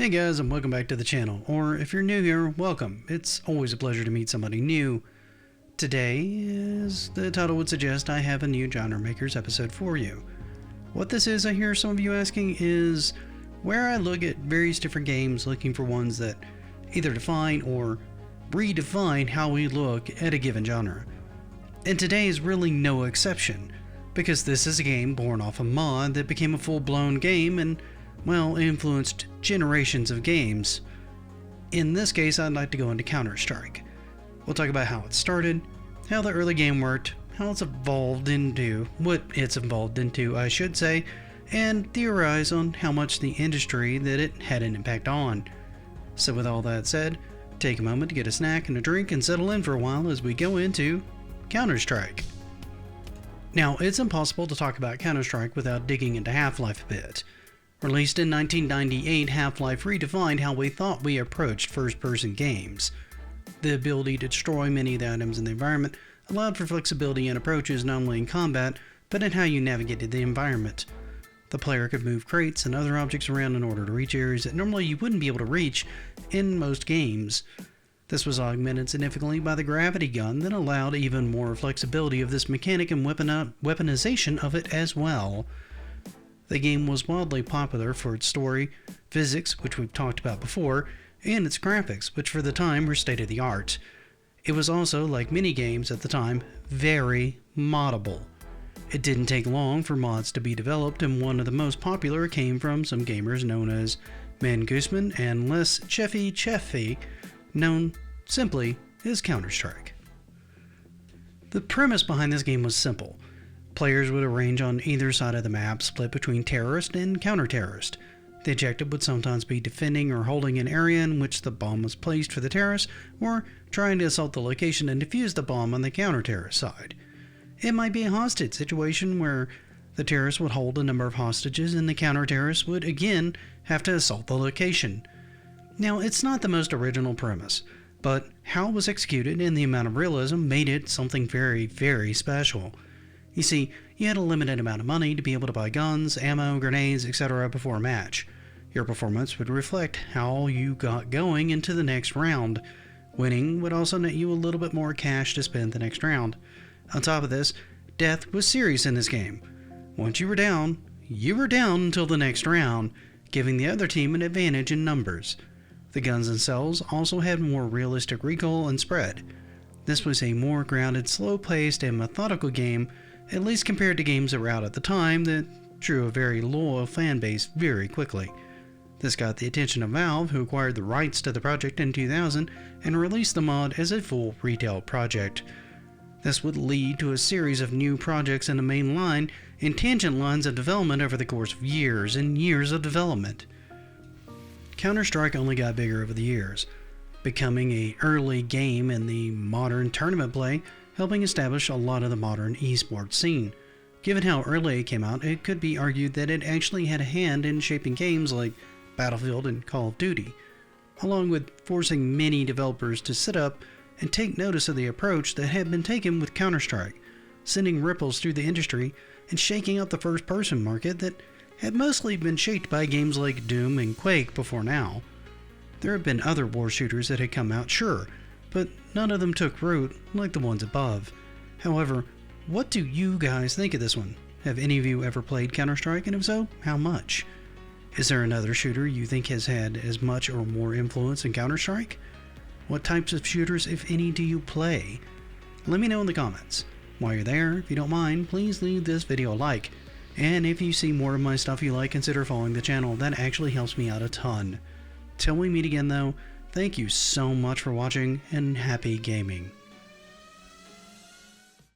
Hey guys, and welcome back to the channel, or if you're new here, welcome. It's always a pleasure to meet somebody new. Today, as the title would suggest, I have a new Genre Makers episode for you. What this is, I hear some of you asking, is where I look at various different games looking for ones that either define or redefine how we look at a given genre. And today is really no exception, because this is a game born off a mod that became a full-blown game and, well, influenced generations of games. In this case, I'd like to go into Counter-Strike. We'll talk about how it started, how the early game worked, how it's evolved into, what it's evolved into, I should say, and theorize on how much the industry that it had an impact on. So with all that said, take a moment to get a snack and a drink and settle in for a while as we go into Counter-Strike. Now, it's impossible to talk about Counter-Strike without digging into Half-Life a bit. Released in 1998, Half-Life redefined how we thought we approached first-person games. The ability to destroy many of the items in the environment allowed for flexibility in approaches not only in combat, but in how you navigated the environment. The player could move crates and other objects around in order to reach areas that normally you wouldn't be able to reach in most games. This was augmented significantly by the gravity gun that allowed even more flexibility of this mechanic and weaponization of it as well. The game was wildly popular for its story, physics, which we've talked about before, and its graphics, which for the time were state-of-the-art. It was also, like many games at the time, very moddable. It didn't take long for mods to be developed, and one of the most popular came from some gamers known as Man Gooseman and Les Cheffy, known simply as Counter-Strike. The premise behind this game was simple. Players would arrange on either side of the map, split between terrorist and counter-terrorist. The objective would sometimes be defending or holding an area in which the bomb was placed for the terrorists, or trying to assault the location and defuse the bomb on the counter-terrorist side. It might be a hostage situation where the terrorists would hold a number of hostages and the counter-terrorists would again have to assault the location. Now, it's not the most original premise, but how it was executed and the amount of realism made it something very, very special. You see, you had a limited amount of money to be able to buy guns, ammo, grenades, etc. before a match. Your performance would reflect how you got going into the next round. Winning would also net you a little bit more cash to spend the next round. On top of this, death was serious in this game. Once you were down until the next round, giving the other team an advantage in numbers. The guns themselves also had more realistic recoil and spread. This was a more grounded, slow-paced, and methodical game, at least compared to games that were out at the time that drew a very loyal fan base very quickly. This got the attention of Valve, who acquired the rights to the project in 2000 and released the mod as a full retail project. This would lead to a series of new projects in the main line and tangent lines of development over the course of years and years of development. Counter-Strike only got bigger over the years, becoming an early game in the modern tournament play, helping establish a lot of the modern esports scene. Given how early it came out, it could be argued that it actually had a hand in shaping games like Battlefield and Call of Duty, along with forcing many developers to sit up and take notice of the approach that had been taken with Counter-Strike, sending ripples through the industry and shaking up the first-person market that had mostly been shaped by games like Doom and Quake before now. There have been other war shooters that had come out, sure, but none of them took root like the ones above. However, what do you guys think of this one? Have any of you ever played Counter-Strike, and if so, how much? Is there another shooter you think has had as much or more influence than Counter-Strike? What types of shooters, if any, do you play? Let me know in the comments. While you're there, if you don't mind, please leave this video a like. And if you see more of my stuff you like, consider following the channel. That actually helps me out a ton. Till we meet again though, thank you so much for watching, and happy gaming.